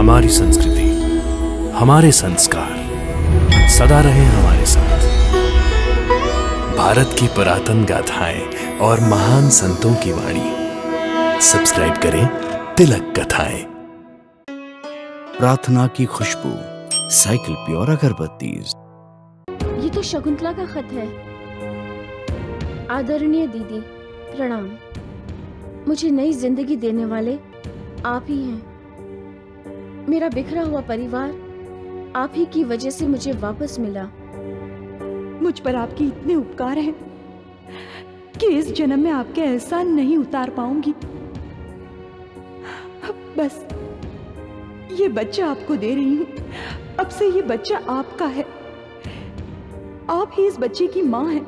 हमारी संस्कृति, हमारे संस्कार सदा रहे हमारे साथ। भारत की पुरातन गाथाएं और महान संतों की वाणी। सब्सक्राइब करें तिलक कथाएं। प्रार्थना की खुशबू, साइकिल प्योर अगरबत्ती। ये तो शकुंतला का खत है। आदरणीय दीदी, प्रणाम। मुझे नई जिंदगी देने वाले आप ही हैं। मेरा बिखरा हुआ परिवार आप ही की वजह से मुझे वापस मिला। मुझ पर आपके इतने उपकार हैं कि इस जन्म में आपके एहसान नहीं उतार पाऊंगी। बस ये बच्चा आपको दे रही हूँ। अब से ये बच्चा आपका है। आप ही इस बच्चे की माँ हैं।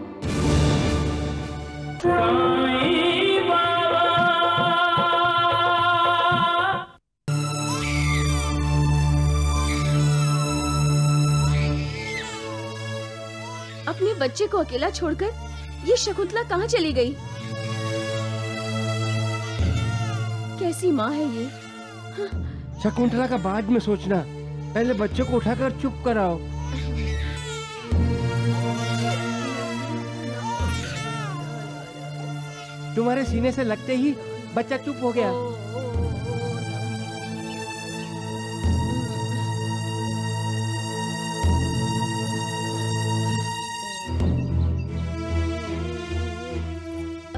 अपने बच्चे को अकेला छोड़कर ये शकुंतला कहाँ चली गई? कैसी माँ है ये? शकुंतला का बाद में सोचना, पहले बच्चे को उठाकर चुप कराओ। तुम्हारे सीने से लगते ही बच्चा चुप हो गया।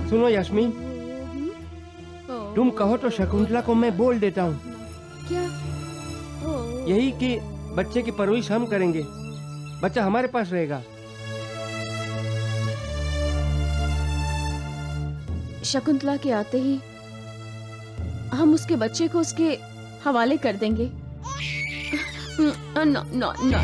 सुनो यास्मीन, तुम कहो तो शकुंतला को मैं बोल देता हूँ। क्या? यही कि बच्चे की परवरिश हम करेंगे, बच्चा हमारे पास रहेगा। शकुंतला के आते ही हम उसके बच्चे को उसके हवाले कर देंगे। न, न, न, न,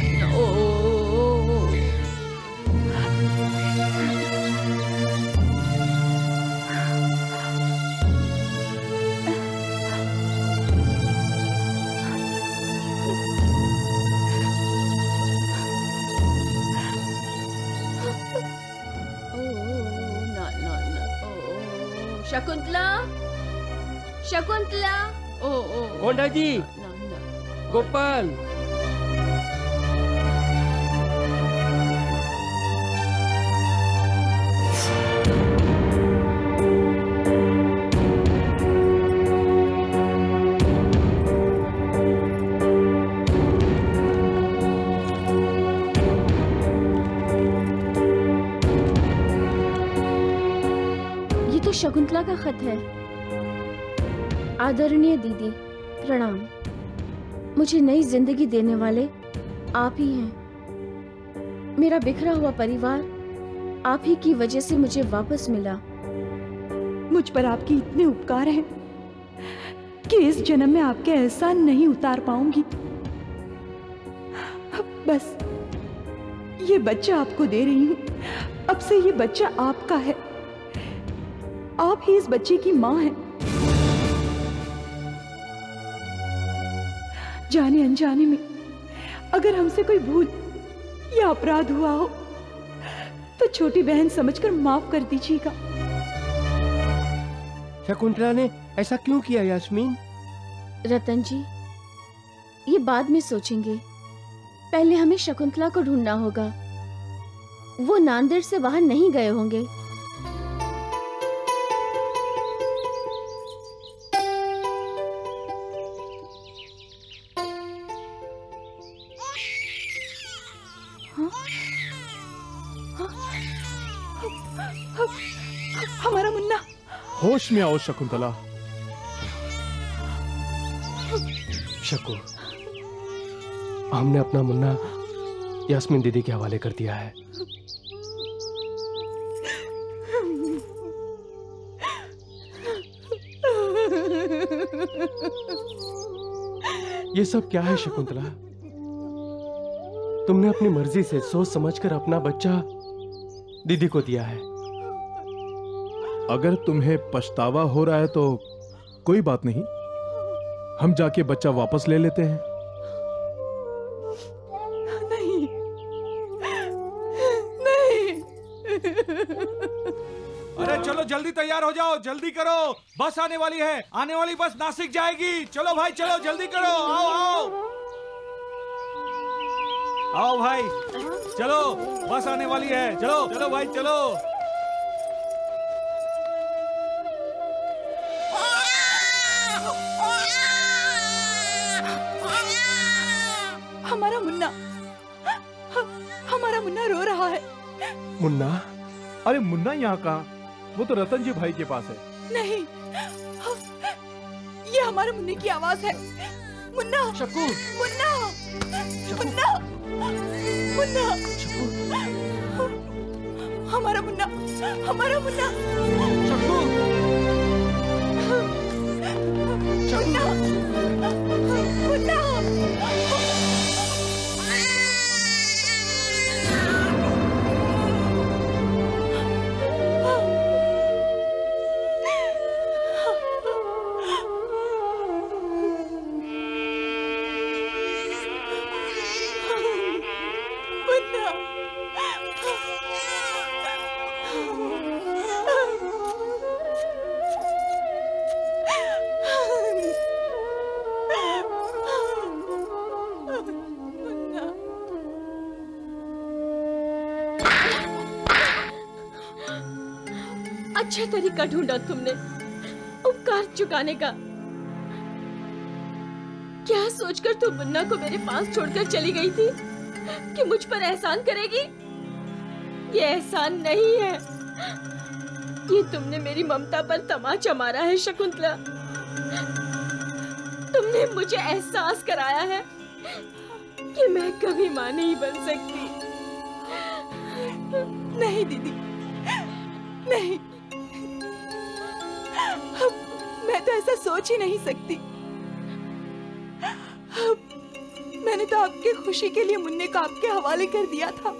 शकुंतला, शकुंतला। कोंडा जी, गोपाल। शकुंतला का खत है। आदरणीय दीदी, प्रणाम। मुझे नई जिंदगी देने वाले आप ही हैं। मेरा बिखरा हुआ परिवार आप ही की वजह से मुझे वापस मिला। मुझ पर आपके इतने उपकार हैं कि इस जन्म में आपके एहसान नहीं उतार पाऊंगी। बस ये बच्चा आपको दे रही हूँ। अब से ये बच्चा आपका है। आप ही इस बच्चे की माँ हैं। जाने अनजाने में अगर हमसे कोई भूल या अपराध हुआ हो तो छोटी बहन समझकर माफ कर दीजिएगा। शकुंतला ने ऐसा क्यों किया यास्मीन? रतन जी, ये बाद में सोचेंगे। पहले हमें शकुंतला को ढूंढना होगा। वो नांदेड़ से बाहर नहीं गए होंगे। हमारा मुन्ना। होश में आओ शकुंतला। शकु, हमने अपना मुन्ना यास्मीन दीदी के हवाले कर दिया है। ये सब क्या है शकुंतला? तुमने अपनी मर्जी से सोच समझकर अपना बच्चा दीदी को दिया है। अगर तुम्हें पछतावा हो रहा है तो कोई बात नहीं, हम जाके बच्चा वापस ले लेते हैं। नहीं, नहीं। अरे चलो जल्दी तैयार हो जाओ, जल्दी करो, बस आने वाली है, आने वाली बस नासिक जाएगी। चलो भाई चलो, जल्दी करो, आओ आओ आओ भाई, चलो बस आने वाली है, चलो चलो भाई चलो। हमारा मुन्ना, हमारा मुन्ना रो रहा है। मुन्ना? अरे मुन्ना यहाँ कहाँ? वो तो रतन जी भाई के पास है। नहीं, ये हमारे मुन्ने की आवाज है। मुन्ना, शक्कू, मुन्ना, मुन्ना, मुन्ना, हमारा मुन्ना, हमारा मुन्ना, शक्कू, मुन्ना, मुन्ना। अच्छा तरीका ढूंढा तुमने उपकार चुकाने का। क्या सोचकर तू मुन्ना को मेरे पास छोड़कर चली गई थी कि मुझ पर एहसान करेगी? ये एहसान नहीं है, ये तुमने मेरी ममता पर तमाचा मारा है शकुंतला। तुमने मुझे एहसास कराया है कि मैं कभी मां नहीं बन सकती। नहीं दीदी, नहीं, मैं तो ऐसा सोच ही नहीं सकती। मैंने तो आपकी खुशी के लिए मुन्ने को आपके हवाले कर दिया था,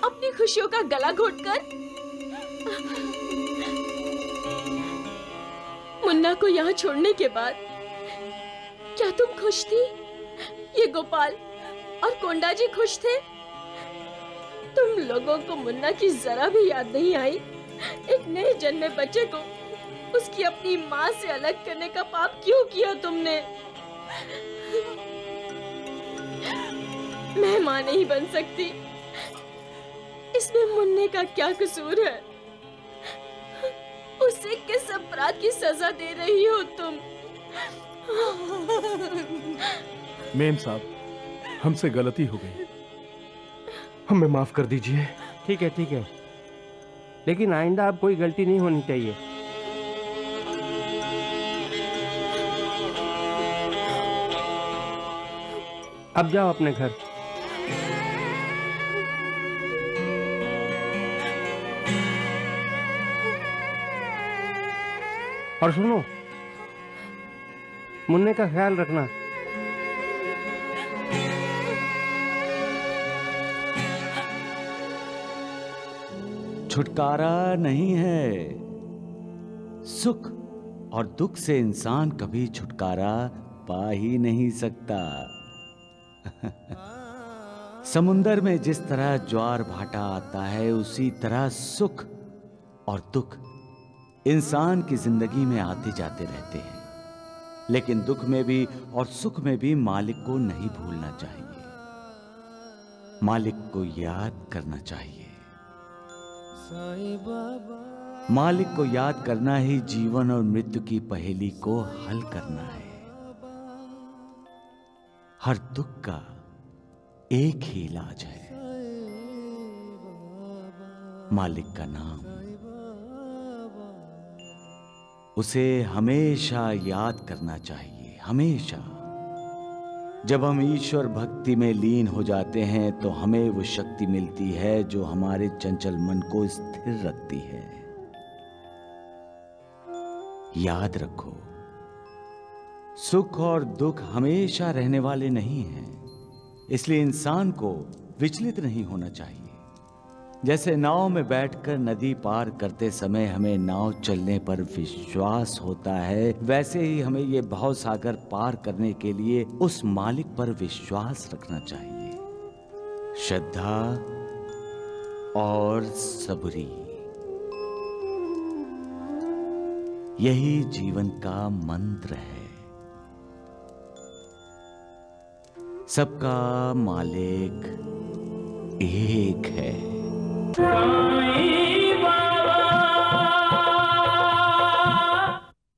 अपनी खुशियों का गला घोटकर। मुन्ना को यहाँ छोड़ने के बाद क्या तुम खुश थी? ये गोपाल और कोंडा जी खुश थे? तुम लोगों को मुन्ना की जरा भी याद नहीं आई? एक नए जन्मे बच्चे को उसकी अपनी माँ से अलग करने का पाप क्यों किया तुमने? मैं माँ नहीं बन सकती, इसमें मुन्ने का क्या कसूर है? उसे किस अपराध की सजा दे रही हो तुम? मेम साहब, हमसे गलती हो गई, हमें माफ कर दीजिए। ठीक है, लेकिन आइंदा अब कोई गलती नहीं होनी चाहिए। अब जाओ अपने घर। और सुनो, मुन्ने का ख्याल रखना। छुटकारा नहीं है, सुख और दुख से इंसान कभी छुटकारा पा ही नहीं सकता। समुंदर में जिस तरह ज्वार भाटा आता है, उसी तरह सुख और दुख इंसान की जिंदगी में आते जाते रहते हैं। लेकिन दुख में भी और सुख में भी मालिक को नहीं भूलना चाहिए, मालिक को याद करना चाहिए। मालिक को याद करना ही जीवन और मृत्यु की पहेली को हल करना है। हर दुख का एक ही इलाज है, मालिक का नाम। उसे हमेशा याद करना चाहिए, हमेशा। जब हम ईश्वर भक्ति में लीन हो जाते हैं तो हमें वो शक्ति मिलती है जो हमारे चंचल मन को स्थिर रखती है। याद रखो, सुख और दुख हमेशा रहने वाले नहीं हैं, इसलिए इंसान को विचलित नहीं होना चाहिए। जैसे नाव में बैठकर नदी पार करते समय हमें नाव चलने पर विश्वास होता है, वैसे ही हमें ये भव सागर पार करने के लिए उस मालिक पर विश्वास रखना चाहिए। श्रद्धा और सबरी। यही जीवन का मंत्र है। सबका मालिक एक है।